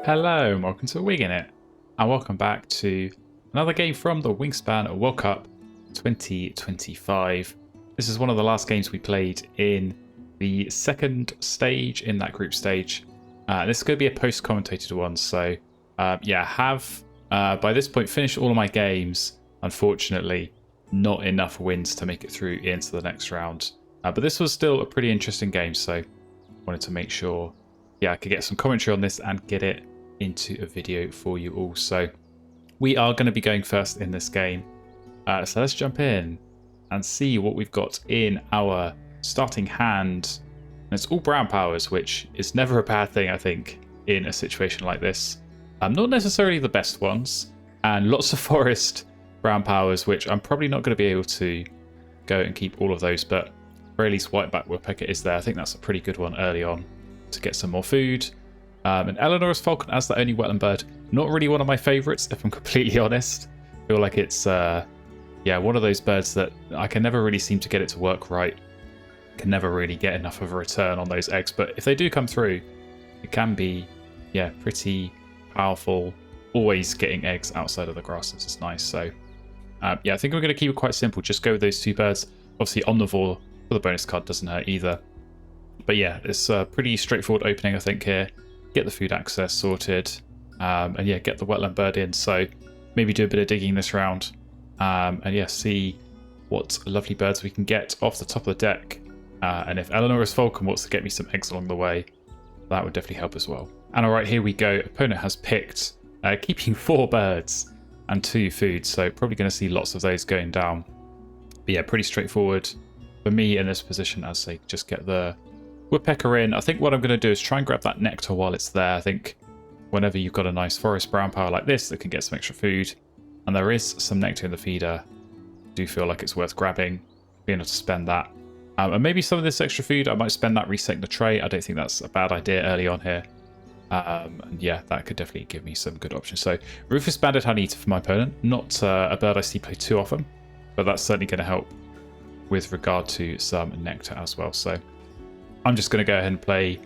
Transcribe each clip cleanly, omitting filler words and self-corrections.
Hello and welcome to Wingin It, and welcome back to another game from the Wingspan World Cup 2025. This is one of the last games we played in the second stage in that group stage. This is going to be a post-commentated one, so have by this point finished all of my games. Unfortunately, not enough wins to make it through into the next round. But this was still a pretty interesting game, so wanted to make sure I could get some commentary on this and get it into a video for you all. So we are going to be going first in this game. So let's jump in and see what we've got in our starting hand. And it's all brown powers, which is never a bad thing, I think, in a situation like this. Not necessarily the best ones, and lots of forest brown powers, which I'm probably not going to be able to go and keep all of those, but or at least whiteback woodpecker is there. I think that's a pretty good one early on to get some more food. And Eleonora's falcon as the only wetland bird, not really one of my favourites, if I'm completely honest. I feel like it's one of those birds that I can never really seem to get it to work right. Can never really get enough of a return on those eggs, but if they do come through, it can be pretty powerful. Always getting eggs outside of the grasses is nice. So I think we're going to keep it quite simple. Just go with those two birds. Obviously omnivore for the bonus card doesn't hurt either. But yeah, it's a pretty straightforward opening, I think, here. Get the food access sorted, and get the wetland bird in. So maybe do a bit of digging this round, and see what lovely birds we can get off the top of the deck. And if Eleonora's falcon wants to get me some eggs along the way, that would definitely help as well. And alright, here we go. Opponent has picked keeping 4 birds and 2 food, so probably going to see lots of those going down. But yeah, pretty straightforward for me in this position, as they just get the woodpecker in. I think what I'm going to do is try and grab that nectar while it's there. I think whenever you've got a nice forest brown power like this that can get some extra food, and there is some nectar in the feeder, I do feel like it's worth grabbing, being able to spend that. And maybe some of this extra food, I might spend that resetting the tray. I don't think that's a bad idea early on here. That could definitely give me some good options. So Rufous Banded Honeyeater for my opponent. Not a bird I see play too often, but that's certainly going to help with regard to some nectar as well. So I'm just going to go ahead and play,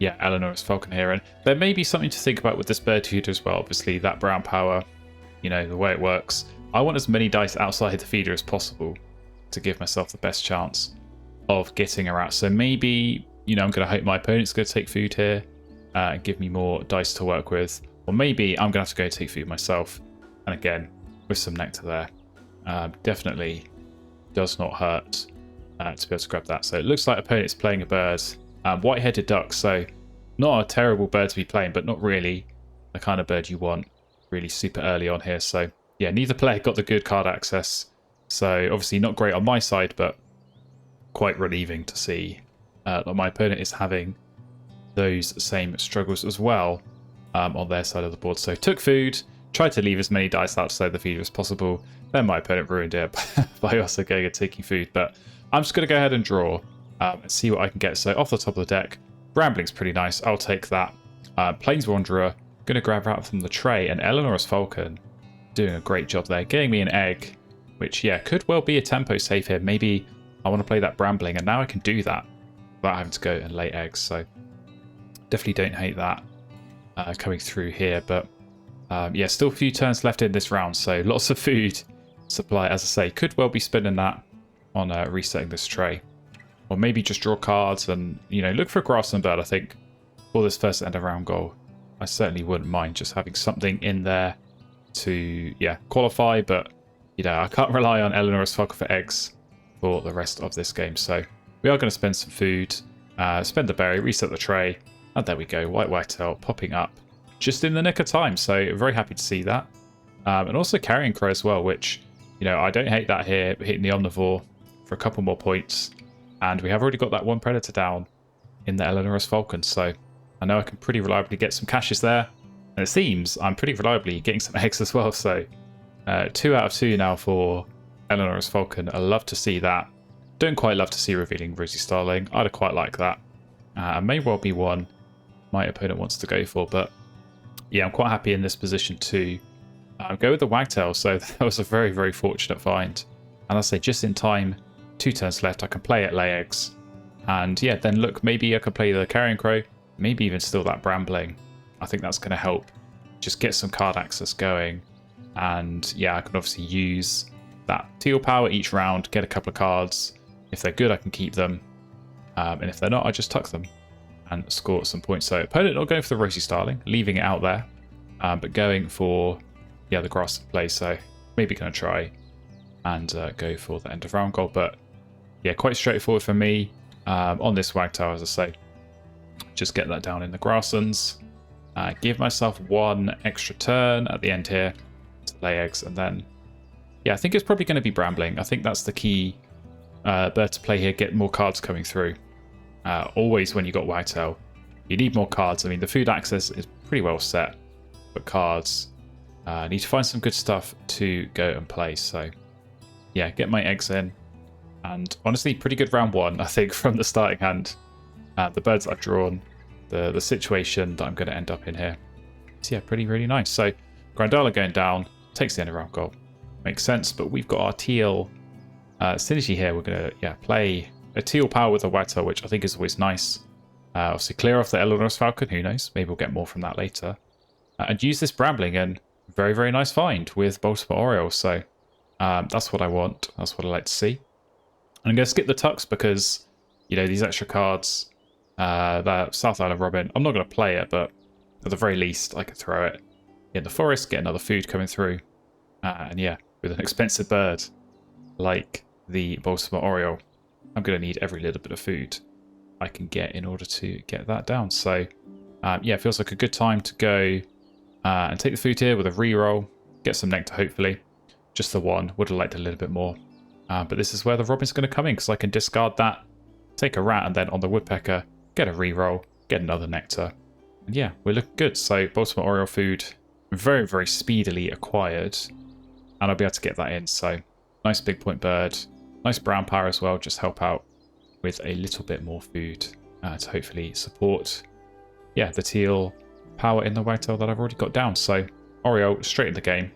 Eleonora's falcon here. And there may be something to think about with this bird feeder as well. Obviously, that brown power, the way it works. I want as many dice outside the feeder as possible to give myself the best chance of getting her out. So maybe, I'm going to hope my opponent's going to take food here and give me more dice to work with. Or maybe I'm going to have to go take food myself. And again, with some nectar there. Definitely does not hurt to be able to grab that. So it looks like opponent's playing a bird. White-headed duck, so not a terrible bird to be playing, but not really the kind of bird you want really super early on here. So neither player got the good card access. So obviously not great on my side, but quite relieving to see that my opponent is having those same struggles as well on their side of the board. So took food, tried to leave as many dice outside the feeder as possible. Then my opponent ruined it by also going and taking food. But I'm just going to go ahead and draw and see what I can get. So off the top of the deck, Brambling's pretty nice. I'll take that. Plains Wanderer, going to grab out from the tray. And Eleonora's falcon, doing a great job there. Getting me an egg, which, could well be a tempo save here. Maybe I want to play that Brambling, and now I can do that without having to go and lay eggs. So definitely don't hate that coming through here. But still a few turns left in this round. So lots of food supply, as I say. Could well be spending that on resetting this tray, or maybe just draw cards and look for a grassland bird. I think for this first end of round goal, I certainly wouldn't mind just having something in there to qualify. But I can't rely on Eleonora's falcon for eggs for the rest of this game. So we are going to spend some food, spend the berry, reset the tray, and there we go. White whitetail popping up just in the nick of time. So very happy to see that, and also carrying crow as well, which I don't hate that here, hitting the omnivore for a couple more points. And we have already got that one predator down in the Eleonora's falcon. So I know I can pretty reliably get some caches there. And it seems I'm pretty reliably getting some eggs as well. So 2 out of 2 now for Eleonora's falcon. I love to see that. Don't quite love to see revealing Rosy Starling. I'd quite like that. May well be one my opponent wants to go for. But I'm quite happy in this position to go with the wagtail. So that was a very, very fortunate find. And I say just in time. 2 turns left, I can play it, lay eggs. And then look, maybe I could play the carrion crow, maybe even still that brambling I think that's going to help just get some card access going. And yeah, I can obviously use that teal power each round, get a couple of cards. If they're good, I can keep them. And if they're not, I just tuck them and score some points. So opponent not going for the Rosy Starling, leaving it out there, but going for, yeah, the Grassland play. So maybe going to try and go for the end of round goal. But yeah, quite straightforward for me on this Wagtail, as I say. Just get that down in the Grasslands. Give myself one extra turn at the end here to lay eggs. And then, yeah, I think it's probably going to be Brambling. I think that's the key bird to play here. Get more cards coming through. Always when you got Wagtail, you need more cards. I mean, the food access is pretty well set, but cards, need to find some good stuff to go and play. So yeah, get my eggs in. And honestly, pretty good round one, I think, from the starting hand. The birds I've drawn, the situation that I'm going to end up in here. So yeah, really nice. So Grandala going down, takes the end of round goal. Makes sense, but we've got our teal synergy here. We're going to play a teal power with a Wagtail, which I think is always nice. Obviously clear off the Eleonora's Falcon, who knows, maybe we'll get more from that later. And use this Brambling, and very nice find with Baltimore Oriole. So that's what I want, that's what I like to see. And I'm going to skip the tucks because, you know, these extra cards, the South Island Robin, I'm not going to play it, but at the very least I could throw it in the forest, get another food coming through. And yeah, with an expensive bird like the Baltimore Oriole, I'm going to need every little bit of food I can get in order to get that down. So yeah, it feels like a good time to go and take the food here with a reroll, get some nectar hopefully. Just the one, would have liked a little bit more. But this is where the Robin's going to come in, because I can discard that, take a rat, and then on the Woodpecker, get a reroll, get another nectar. And yeah, we're looking good. So Baltimore Oriole food, very speedily acquired. And I'll be able to get that in. So nice big point bird, nice brown power as well, just help out with a little bit more food to hopefully support, yeah, the teal power in the Wagtail that I've already got down. So Oriole straight in the game.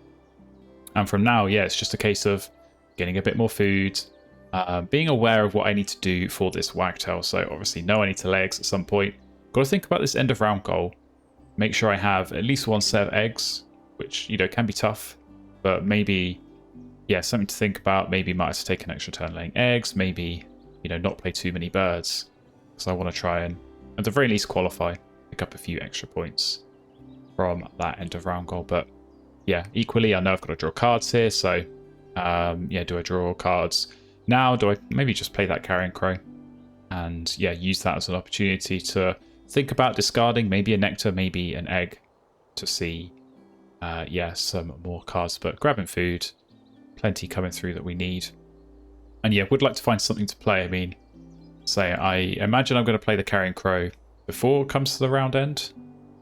And from now, yeah, it's just a case of getting a bit more food, being aware of what I need to do for this Wagtail. So obviously know I need to lay eggs at some point. Got to think about this end of round goal. Make sure I have at least one set of eggs, which, you know, can be tough, but maybe, yeah, something to think about. Maybe might have to take an extra turn laying eggs. Maybe, you know, not play too many birds, because I want to try and at the very least qualify, pick up a few extra points from that end of round goal. But yeah, equally, I know I've got to draw cards here, so yeah, do I draw cards now? Do I maybe just play that Carrion Crow and yeah, use that as an opportunity to think about discarding maybe a nectar, maybe an egg, to see yeah, some more cards. But grabbing food, plenty coming through that we need. And yeah, would like to find something to play. I mean, say I imagine I'm going to play the Carrion Crow before it comes to the round end.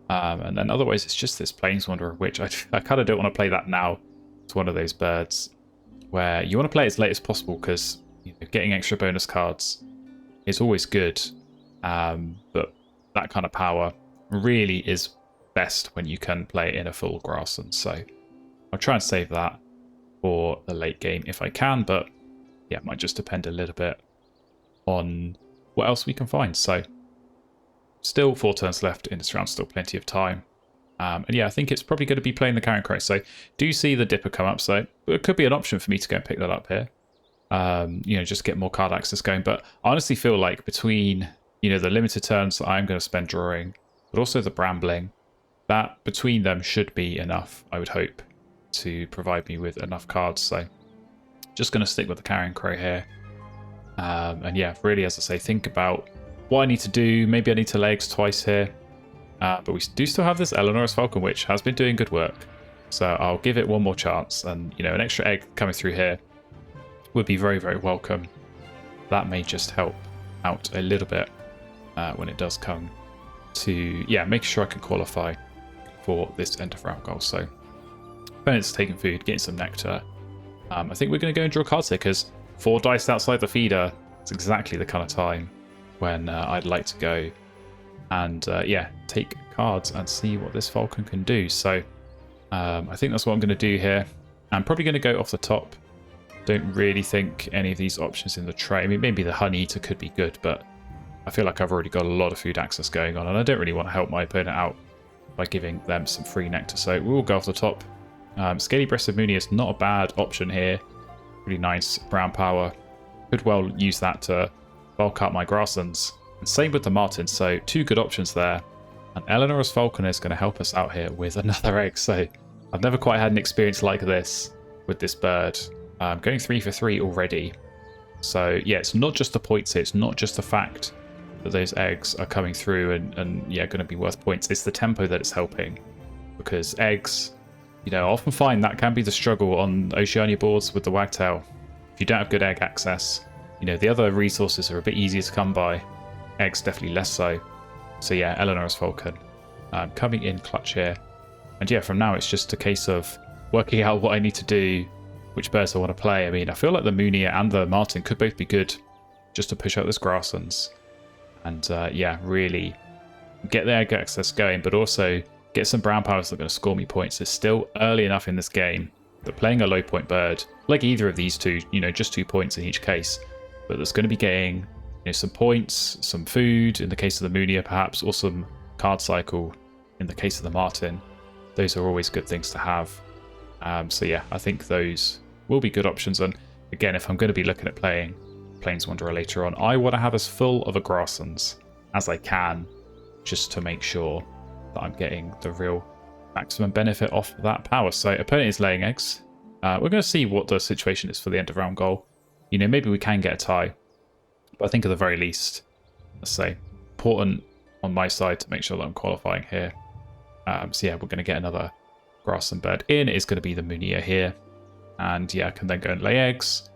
And then otherwise it's just this Planeswanderer, which I kind of don't want to play that now. It's one of those birds where you want to play it as late as possible, because, you know, getting extra bonus cards is always good. But that kind of power really is best when you can play it in a full Grassland. So I'll try and save that for the late game if I can. But yeah, it might just depend a little bit on what else we can find. So still 4 turns left in this round, still plenty of time. And yeah, I think it's probably going to be playing the Carrion Crow. So do see the Dipper come up, so it could be an option for me to go and pick that up here. You know, just get more card access going. But I honestly feel like between, you know, the limited turns that I'm going to spend drawing, but also the Brambling, that between them should be enough, I would hope, to provide me with enough cards. So just going to stick with the Carrion Crow here. And yeah, really, as I say, think about what I need to do. Maybe I need to lay eggs twice here. But we do still have this Eleonora's Falcon, which has been doing good work. So I'll give it one more chance. And, you know, an extra egg coming through here would be very welcome. That may just help out a little bit when it does come to, yeah, make sure I can qualify for this end of round goal. So opponent's taking food, getting some nectar. I think we're going to go and draw cards here, because 4 dice outside the feeder is exactly the kind of time when I'd like to go and yeah, take cards and see what this Falcon can do. So I think that's what I'm going to do here. I'm probably going to go off the top. Don't really think any of these options in the tray. I mean, maybe the Honey Eater could be good, but I feel like I've already got a lot of food access going on, and I don't really want to help my opponent out by giving them some free nectar. So we'll go off the top. Scaly-breasted Mooney is not a bad option here. Really nice brown power. Could well use that to bulk out my grasslands. And same with the martin, so 2 good options there. And Eleonora's falcon is going to help us out here with another egg. So I've never quite had an experience like this with this bird. Going 3 for 3 already. So yeah, it's not just the points here. It's not just the fact that those eggs are coming through and yeah, going to be worth points. It's the tempo that it's helping. Because eggs, you know, I often find that can be the struggle on Oceania boards with the wagtail. If you don't have good egg access, you know, the other resources are a bit easier to come by. Eggs definitely less so. So yeah, Eleonora's falcon coming in clutch here. And yeah, from now it's just a case of working out what I need to do, which birds I want to play. I mean, I feel like the Mooney and the martin could both be good just to push out this grasslands. And yeah, really get the egg access going, but also get some brown powers that are going to score me points. It's still early enough in this game that playing a low point bird, like either of these two, you know, just 2 points in each case, but that's going to be getting, you know, some points, some food in the case of the Mooney perhaps, or some card cycle in the case of the martin. Those are always good things to have. So yeah, I think those will be good options. And again, if I'm going to be looking at playing Plains Wanderer later on, I want to have as full of a grasslands as I can, just to make sure that I'm getting the real maximum benefit off that power. So opponent is laying eggs. We're going to see what the situation is for the end of round goal. You know, maybe we can get a tie, but I think at the very least, let's say, important on my side to make sure that I'm qualifying here. So yeah, we're going to get another grassland bird in. It's going to be the Munir here. And yeah, I can then go and lay eggs.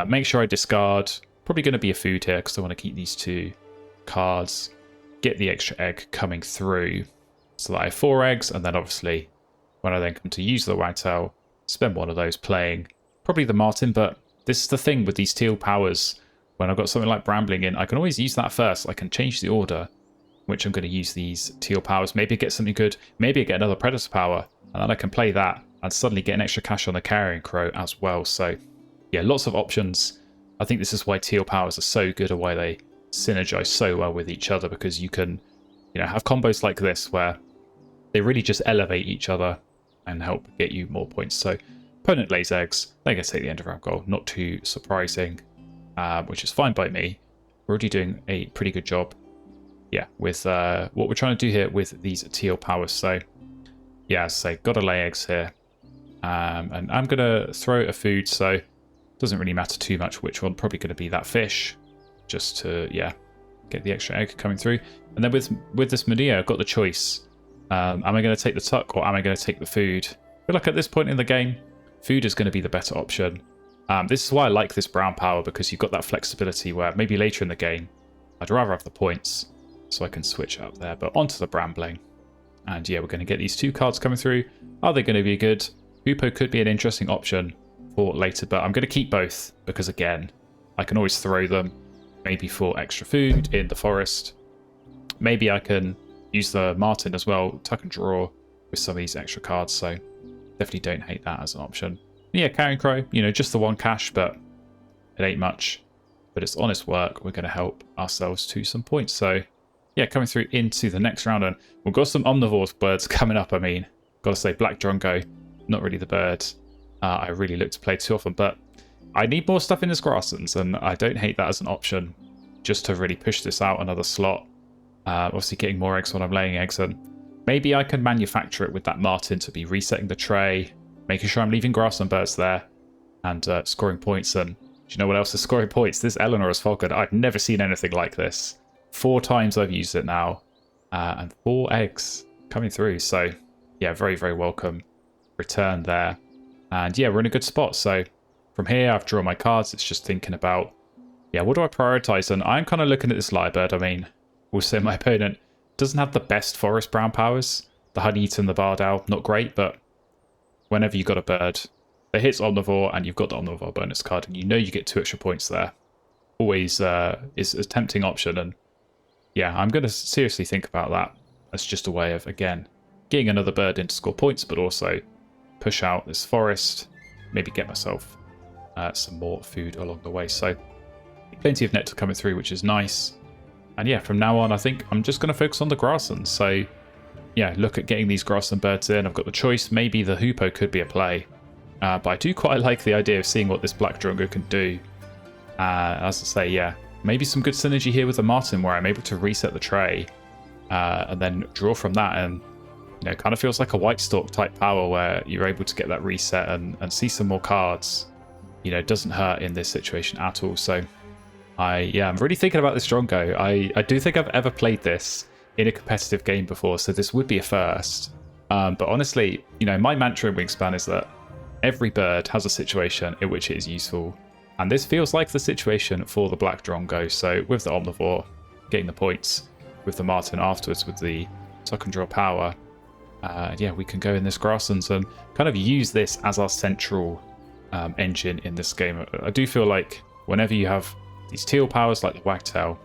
Make sure I discard. Probably going to be a food here because I want to keep these 2 cards. Get the extra egg coming through so that I have 4 eggs. And then obviously, when I then come to use the wagtail, spend one of those playing probably the martin. But this is the thing with these teal powers. When I've got something like Brambling in, I can always use that first. I can change the order which I'm going to use these teal powers. Maybe I get something good. Maybe I get another predator power. And then I can play that and suddenly get an extra cash on the carrion crow as well. So yeah, lots of options. I think this is why teal powers are so good and why they synergize so well with each other, because you can, you know, have combos like this where they really just elevate each other and help get you more points. So opponent lays eggs. They're going to take the end of round goal. Not too surprising, which is fine by me. We're already doing a pretty good job. Yeah, with what we're trying to do here with these teal powers. So yeah, as I say, got to lay eggs here. And I'm going to throw a food, so it doesn't really matter too much which one. Probably going to be that fish, just to, yeah, get the extra egg coming through. And then with this Medea, I've got the choice. Am I going to take the tuck or am I going to take the food? I feel like at this point in the game, food is going to be the better option. This is why I like this brown power, because you've got that flexibility where maybe later in the game, I'd rather have the points, so I can switch up there. But onto the Brambling. And yeah, we're going to get these 2 cards coming through. Are they going to be good? Hoopoe could be an interesting option for later, but I'm going to keep both because, again, I can always throw them maybe for extra food in the forest. Maybe I can use the martin as well, tuck and draw with some of these extra cards, so definitely don't hate that as an option. Yeah, carrion crow, you know, just the 1 cash, but it ain't much. But it's honest work. We're going to help ourselves to some points. So yeah, coming through into the next round, and we've got some omnivore birds coming up. I mean, got to say, Black Drongo, not really the bird I really look to play too often, but I need more stuff in this grasslands, and I don't hate that as an option, just to really push this out another slot. Obviously getting more eggs when I'm laying eggs, and maybe I can manufacture it with that martin to be resetting the tray, making sure I'm leaving grassland birds there, and scoring points. And do you know what else is scoring points? This Eleonora's falcon. I've never seen anything like this. 4 times I've used it now, and 4 eggs coming through. So yeah, very, very welcome return there. And yeah, we're in a good spot. So from here, I've drawn my cards. It's just thinking about, yeah, what do I prioritize? And I'm kind of looking at this lyrebird. I mean, we'll say my opponent doesn't have the best forest brown powers. The honey-eater and the barred owl, not great, but whenever you've got a bird that hits omnivore and you've got the omnivore bonus card and you know you get 2 extra points there, always is a tempting option. And yeah, I'm going to seriously think about that as just a way of, again, getting another bird in to score points, but also push out this forest, maybe get myself some more food along the way. So plenty of nectar coming through, which is nice. And yeah, from now on, I think I'm just going to focus on the grasslands. So yeah, look at getting these grassland birds in. I've got the choice. Maybe the hoopoe could be a play. But I do quite like the idea of seeing what this black drongo can do. As I say, yeah, maybe some good synergy here with the marten where I'm able to reset the tray and then draw from that. And, you know, it kind of feels like a white stalk type power where you're able to get that reset and see some more cards. You know, it doesn't hurt in this situation at all. So I'm really thinking about this drongo. I do think I've ever played this in a competitive game before, so this would be a first. But honestly, you know, my mantra in Wingspan is that every bird has a situation in which it is useful. And this feels like the situation for the black drongo. So with the omnivore, getting the points, with the marten afterwards with the tuck and draw power, yeah, we can go in this grasslands and kind of use this as our central engine in this game. I do feel like whenever you have these teal powers like the wagtail,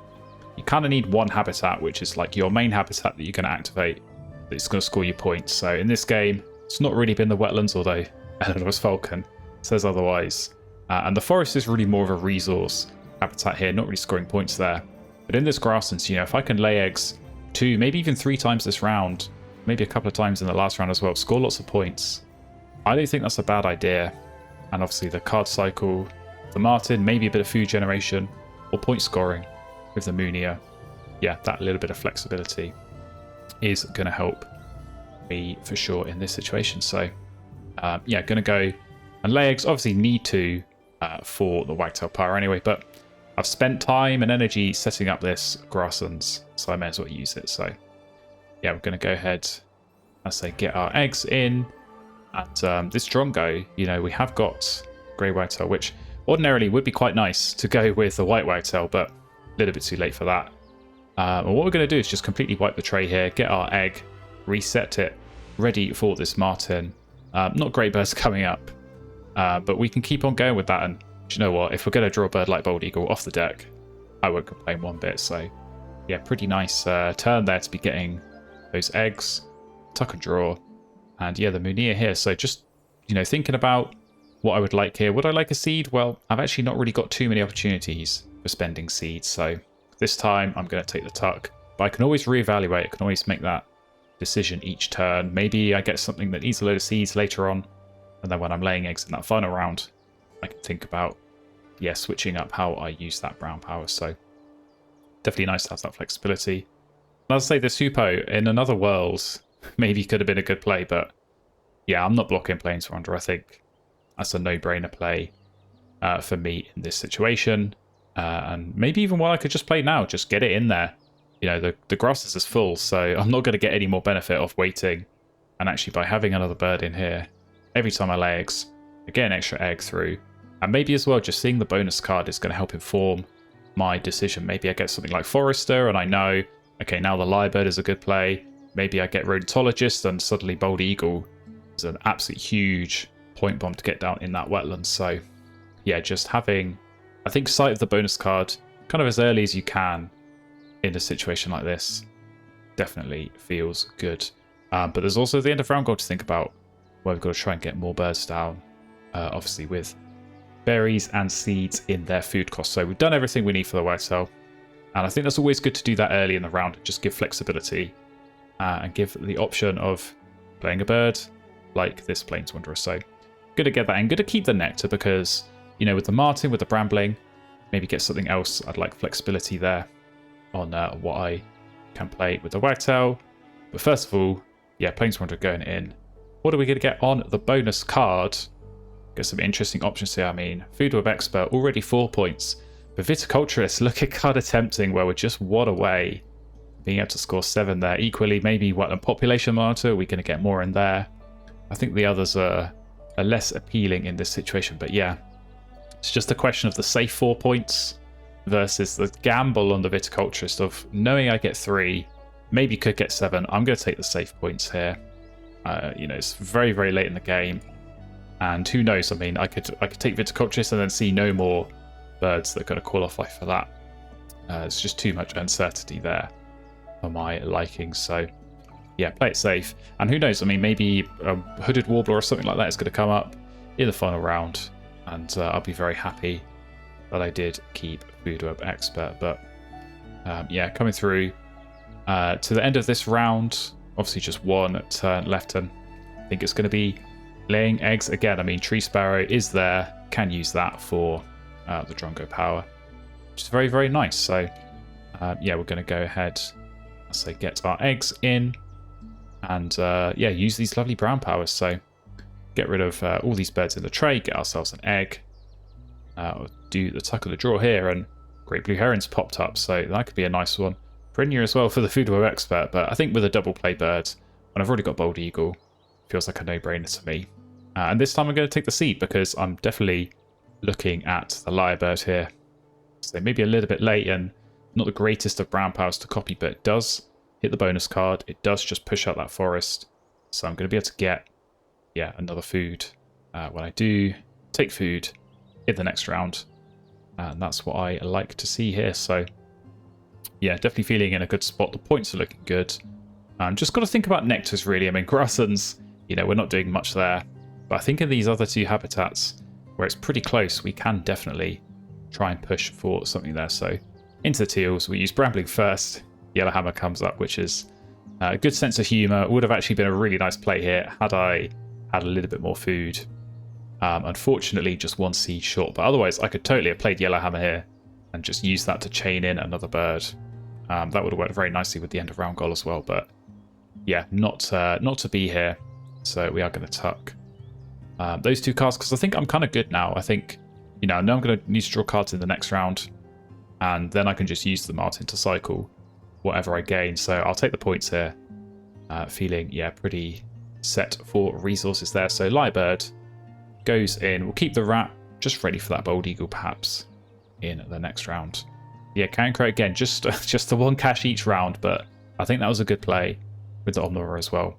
you kind of need one habitat, which is like your main habitat that you're going to activate, that's going to score you points. So in this game, it's not really been the wetlands, although Eleanor's falcon says otherwise. And the forest is really more of a resource habitat here, not really scoring points there. But in this grasslands, you know, if I can lay eggs 2, maybe even 3 times this round, maybe a couple of times in the last round as well, score lots of points, I don't think that's a bad idea. And obviously the card cycle, the marten, maybe a bit of food generation, or point scoring with the Munia. Yeah, that little bit of flexibility is going to help me for sure in this situation. So, yeah, going to go and lay eggs. Obviously need to for the wagtail power anyway, but I've spent time and energy setting up this grasslands, so I may as well use it. So, yeah, we're going to go ahead, I say, get our eggs in. And this drongo, you know, we have got grey wagtail, which ordinarily would be quite nice to go with the white wagtail, but a little bit too late for that. And what we're going to do is just completely wipe the tray here, get our egg, reset it, ready for this marten. Not great birds coming up, but we can keep on going with that. And do you know what? If we're going to draw a bird like bald eagle off the deck, I won't complain one bit. So, yeah, pretty nice turn there to be getting those eggs, tuck and draw, and yeah, the Munia here. So just, you know, thinking about what I would like here. Would I like a seed? Well, I've actually not really got too many opportunities for spending seeds. So this time I'm going to take the tuck, but I can always reevaluate. I can always make that decision each turn. Maybe I get something that needs a load of seeds later on, and then when I'm laying eggs in that final round, I can think about, yeah, switching up how I use that brown power. So definitely nice to have that flexibility. And as I say, this hoopoe in another world maybe could have been a good play, but yeah, I'm not blocking Planeswalker. I think that's a no-brainer play for me in this situation. And maybe even one I could just play now, just get it in there. You know, the grass is full, so I'm not going to get any more benefit off waiting. And actually, by having another bird in here, every time I lay eggs, I get an extra egg through. And maybe as well, just seeing the bonus card is going to help inform my decision. Maybe I get something like Forester, and I know, okay, now the lyrebird is a good play. Maybe I get Rodentologist, and suddenly Bald Eagle is an absolutely huge point bomb to get down in that wetland. So, yeah, just having, I think, sight of the bonus card kind of as early as you can in a situation like this definitely feels good. But there's also the end of round goal to think about, where we've got to try and get more birds down, obviously with berries and seeds in their food cost. So we've done everything we need for the wagtail, and I think that's always good to do that early in the round. Just give flexibility and give the option of playing a bird like this Planeswanderer. So good to get that in. Good to keep the nectar because, you know, with the marten, with the brambling, maybe get something else. I'd like flexibility there on what I can play with the wagtail. But first of all, yeah, Planeswanderer going in. What are we going to get on the bonus card? Got some interesting options here. I mean, Food Web Expert, already 4 points. But Viticulturist, look at card attempting where we're just 1 away. Being able to score 7 there. Equally, maybe what a population monitor, we're going to get more in there. I think the others are less appealing in this situation. But yeah, it's just a question of the safe 4 points versus the gamble on the Viticulturist of knowing I get 3, maybe could get 7. I'm going to take the safe points here. You know, it's very, very late in the game. And who knows, I mean, I could take Viticulturist and then see no more birds that are going to qualify for that. It's just too much uncertainty there for my liking. So, yeah, play it safe. And who knows, I mean, maybe a Hooded Warbler or something like that is going to come up in the final round. And I'll be very happy that I did keep Food Web Expert. But, yeah, coming through to the end of this round, Obviously just one turn left, and I think it's going to be laying eggs again. I mean, Tree Sparrow is there, can use that for the Drongo power, which is very, very nice. So yeah, we're going to go ahead, I say, get our eggs in, and yeah, use these lovely brown powers. So get rid of all these birds in the tray, get ourselves an egg, do the tuck of the draw here, and Great Blue Heron's popped up, so that could be a nice one. Brynja as well for the Food Web Expert, but I think with a double play bird, when I've already got Bold Eagle, feels like a no-brainer to me. And this time I'm going to take the seed because I'm definitely looking at the Lyrebird here. So maybe a little bit late and not the greatest of brown powers to copy, but it does hit the bonus card. It does just push out that forest. So I'm going to be able to get, yeah, another food when I do take food in the next round. And that's what I like to see here. So yeah, definitely feeling in a good spot. The points are looking good. Just got to think about nectars, really. I mean, Grasslands, you know, we're not doing much there. But I think in these other two habitats, where it's pretty close, we can definitely try and push for something there. So into the teals, we use Brambling first. Yellowhammer comes up, which is a good sense of humour. Would have actually been a really nice play here had I had a little bit more food. Unfortunately, just one seed short. But otherwise, I could totally have played Yellowhammer here and just use that to chain in another bird. That would have worked very nicely with the end of round goal as well. But yeah, not to be here. So we are going to tuck those two cards because I think I'm kind of good now. I think, you know, I know I'm going to need to draw cards in the next round, and then I can just use the Martin to cycle whatever I gain. So I'll take the points here, feeling, yeah, pretty set for resources there. So Lyrebird goes in. We'll keep the Rat just ready for that Bold Eagle perhaps in the next round. Yeah, Cancro again, just the one cash each round, but I think that was a good play with the Omnivore as well.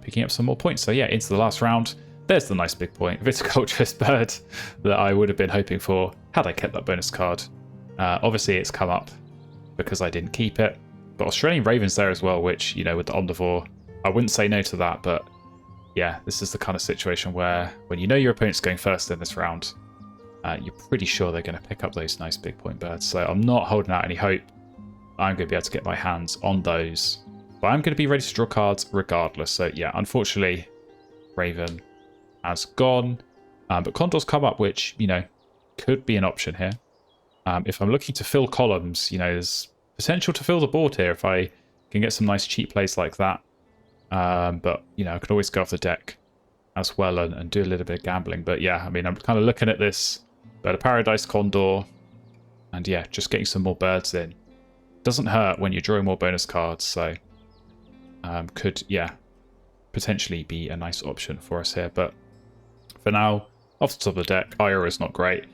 Picking up some more points. So yeah, into the last round. There's the nice big point. Viticulturist bird that I would have been hoping for had I kept that bonus card. Obviously, it's come up because I didn't keep it. But Australian Raven's there as well, which, you know, with the Omnivore, I wouldn't say no to that. But yeah, this is the kind of situation where when you know your opponent's going first in this round, you're pretty sure they're going to pick up those nice big point birds. So I'm not holding out any hope I'm going to be able to get my hands on those. But I'm going to be ready to draw cards regardless. So yeah, unfortunately, Raven has gone. But Condor's come up, which, you know, could be an option here. If I'm looking to fill columns, you know, there's potential to fill the board here if I can get some nice cheap plays like that. But, you know, I could always go off the deck as well and do a little bit of gambling. But yeah, I mean, I'm kind of looking at this Bird of Paradise, Condor, and yeah, just getting some more birds in. Doesn't hurt when you're drawing more bonus cards, so could, yeah, potentially be a nice option for us here. But for now, off the top of the deck, Ira is not great.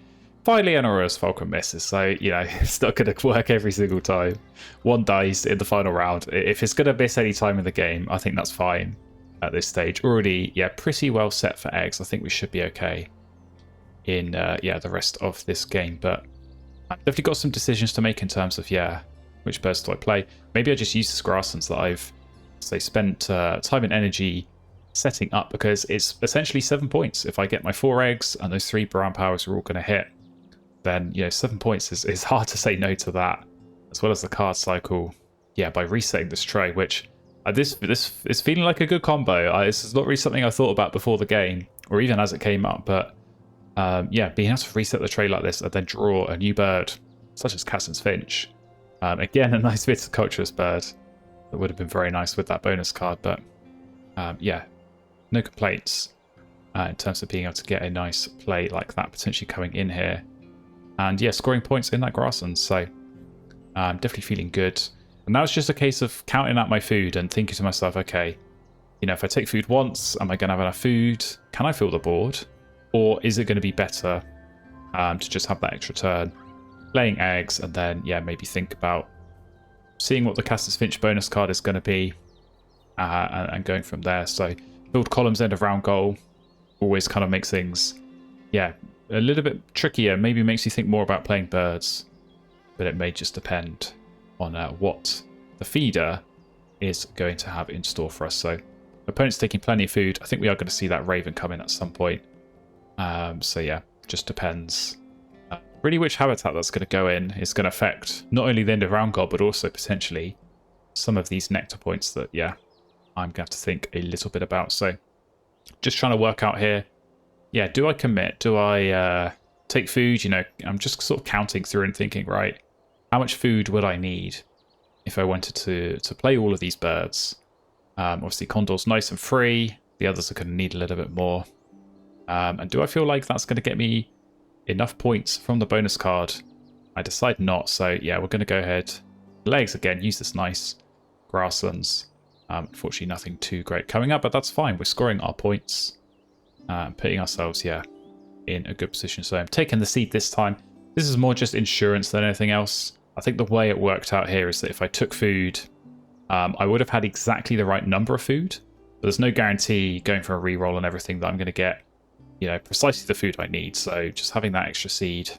Finally, Eleonora's Falcon misses, so, you know, it's not going to work every single time. One dice in the final round. If it's going to miss any time in the game, I think that's fine at this stage. Already, yeah, pretty well set for eggs. I think we should be okay in, yeah, the rest of this game. But I've definitely got some decisions to make in terms of, yeah, which birds do I play? Maybe I just use this Grasslands that I've, say, spent time and energy setting up, because it's essentially 7 points. If I get my 4 eggs and those 3 brown powers are all going to hit, then, you know, 7 points is hard to say no to that, as well as the card cycle. Yeah, by resetting this tray, which this is feeling like a good combo. This is not really something I thought about before the game, or even as it came up, but yeah, being able to reset the tray like this and then draw a new bird, such as Cassin's Finch. Again, a nice viticulturist bird that would have been very nice with that bonus card, but yeah, no complaints in terms of being able to get a nice play like that potentially coming in here. And yeah, scoring points in that Grassland, so I'm definitely feeling good. And now it's just a case of counting out my food and thinking to myself, okay, you know, if I take food once, am I going to have enough food? Can I fill the board? Or is it going to be better to just have that extra turn, laying eggs, and then, yeah, maybe think about seeing what the Cassin's Finch bonus card is going to be and going from there. So build columns, end of round goal, always kind of makes things, yeah, a little bit trickier. Maybe makes you think more about playing birds, but it may just depend on what the feeder is going to have in store for us. So opponent's taking plenty of food. I think we are going to see that Raven come in at some point. So yeah, just depends. Really which habitat that's going to go in is going to affect not only the end of round goal, but also potentially some of these nectar points that, yeah, I'm going to have to think a little bit about. So just trying to work out here. Yeah, do I commit? Do I take food? You know, I'm just sort of counting through and thinking, right, how much food would I need if I wanted to play all of these birds? Obviously, Condor's nice and free. The others are going to need a little bit more. And do I feel like that's going to get me enough points from the bonus card? I decide not. So, yeah, we're going to go ahead. Legs again, use this nice Grasslands. Unfortunately, nothing too great coming up, but that's fine. We're scoring our points. Putting ourselves, yeah, in a good position. So I'm taking the seed this time. This is more just insurance than anything else. I think the way it worked out here is that if I took food, I would have had exactly the right number of food. But there's no guarantee going for a reroll and everything that I'm going to get, you know, precisely the food I need. So just having that extra seed,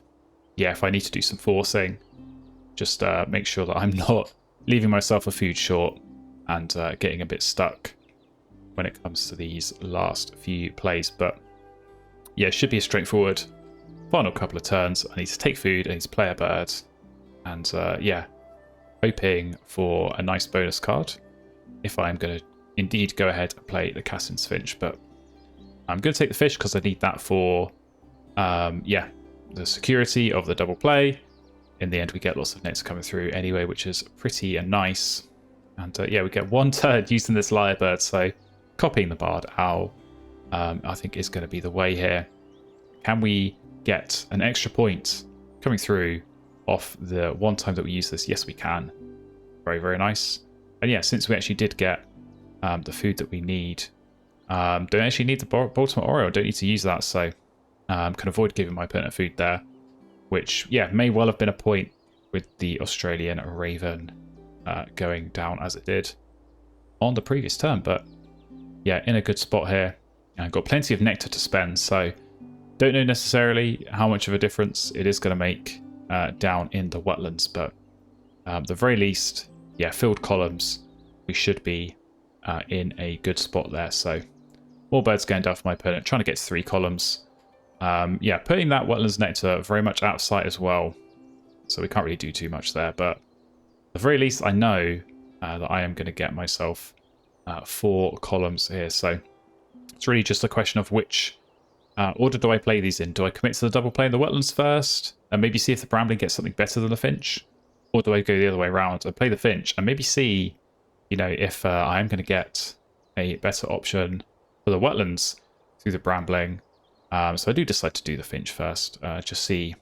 yeah, if I need to do some forcing, just make sure that I'm not leaving myself a food short and getting a bit stuck when it comes to these last few plays. But yeah, it should be a straightforward final couple of turns. I need to take food, I need to play a bird, and yeah, hoping for a nice bonus card if I'm going to indeed go ahead and play the Cassin's Finch. But I'm going to take the fish because I need that for yeah, the security of the double play. In the end, we get lots of nets coming through anyway, which is pretty nice. And yeah, we get one turn using this lyrebird, so copying the Barred Owl, I think, is going to be the way here. Can we get an extra point coming through off the one time that we use this? Yes, we can. Very, very nice. And yeah, since we actually did get the food that we need, don't actually need the Baltimore Oriole, don't need to use that, so can avoid giving my opponent food there, which, yeah, may well have been a point with the Australian Raven going down as it did on the previous turn. But yeah, in a good spot here. And got plenty of nectar to spend, so don't know necessarily how much of a difference it is going to make down in the wetlands, but at the very least, yeah, filled columns, we should be in a good spot there. So more birds going down for my opponent, trying to get 3 columns. Yeah, putting that wetlands nectar very much out of sight as well, so we can't really do too much there, but at the very least I know that I am going to get myself 4 columns here. So it's really just a question of which order do I play these in. Do I commit to the double play in the wetlands first and maybe see if the Brambling gets something better than the Finch? Or do I go the other way around and play the Finch and maybe see, you know, if I am going to get a better option for the wetlands through the Brambling. So I do decide to do the Finch first. Just see,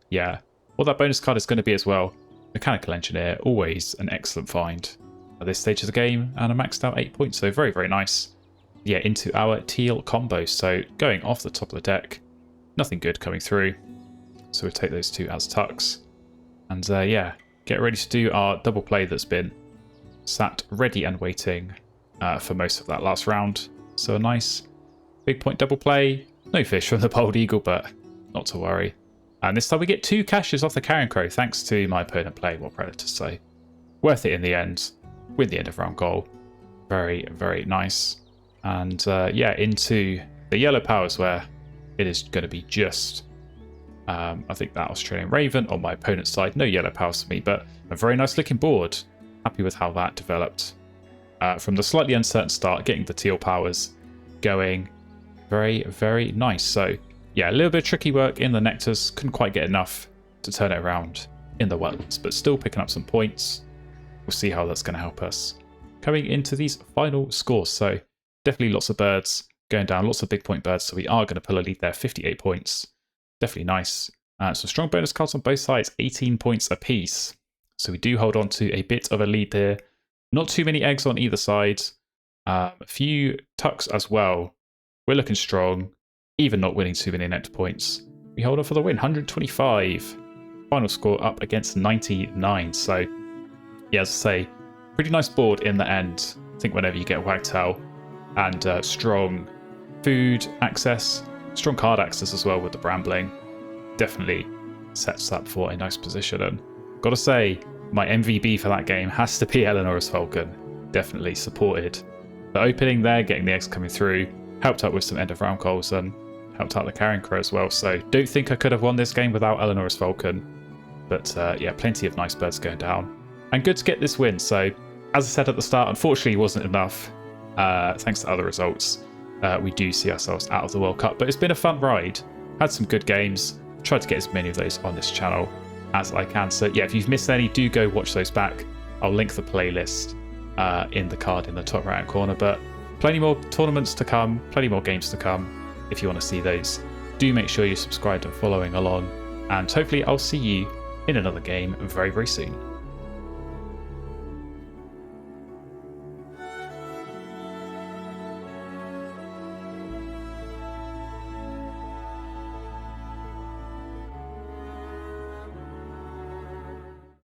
yeah, what that bonus card is going to be as well. Mechanical Engineer, always an excellent find at this stage of the game, and I maxed out 8 points, so very, very nice. Yeah, into our teal combo. So going off the top of the deck, nothing good coming through. So we'll take those 2 as tucks. And yeah, get ready to do our double play that's been sat ready and waiting for most of that last round. So a nice big point double play. No fish from the Bald Eagle, but not to worry. And this time we get 2 caches off the Carrion Crow, thanks to my opponent playing more Predators. So worth it in the end. Win the end of round goal. Very, very nice. And yeah, into the yellow powers where it is going to be just, I think, that Australian Raven on my opponent's side. No yellow powers for me, but a very nice looking board. Happy with how that developed. From the slightly uncertain start, getting the teal powers going. Very, very nice. So yeah, a little bit of tricky work in the nectars. Couldn't quite get enough to turn it around in the wetlands, but still picking up some points. We'll see how that's going to help us coming into these final scores. So definitely lots of birds going down, lots of big point birds. So we are going to pull a lead there, 58 points. Definitely nice. So strong bonus cards on both sides, 18 points apiece. So we do hold on to a bit of a lead there. Not too many eggs on either side. A few tucks as well. We're looking strong, even not winning too many net points. We hold on for the win, 125. Final score up against 99. So yeah, as I say, pretty nice board in the end. I think whenever you get Wagtail and strong food access, strong card access as well with the Brambling, definitely sets up for a nice position. And gotta say, my MVP for that game has to be Eleonora's Falcon. Definitely supported the opening there, getting the eggs coming through, helped out with some end of round goals and helped out the Carrion Crow as well. So don't think I could have won this game without Eleonora's Falcon. But yeah, plenty of nice birds going down. And good to get this win. So as I said at the start, unfortunately it wasn't enough thanks to other results, we do see ourselves out of the World Cup. But it's been a fun ride. Had some good games. Tried to get as many of those on this channel as I can. So yeah, if you've missed any, do go watch those back. I'll link the playlist in the card in the top right hand corner. But plenty more tournaments to come, plenty more games to come. If you want to see those, do make sure you're subscribed and following along. And hopefully I'll see you in another game very, very soon.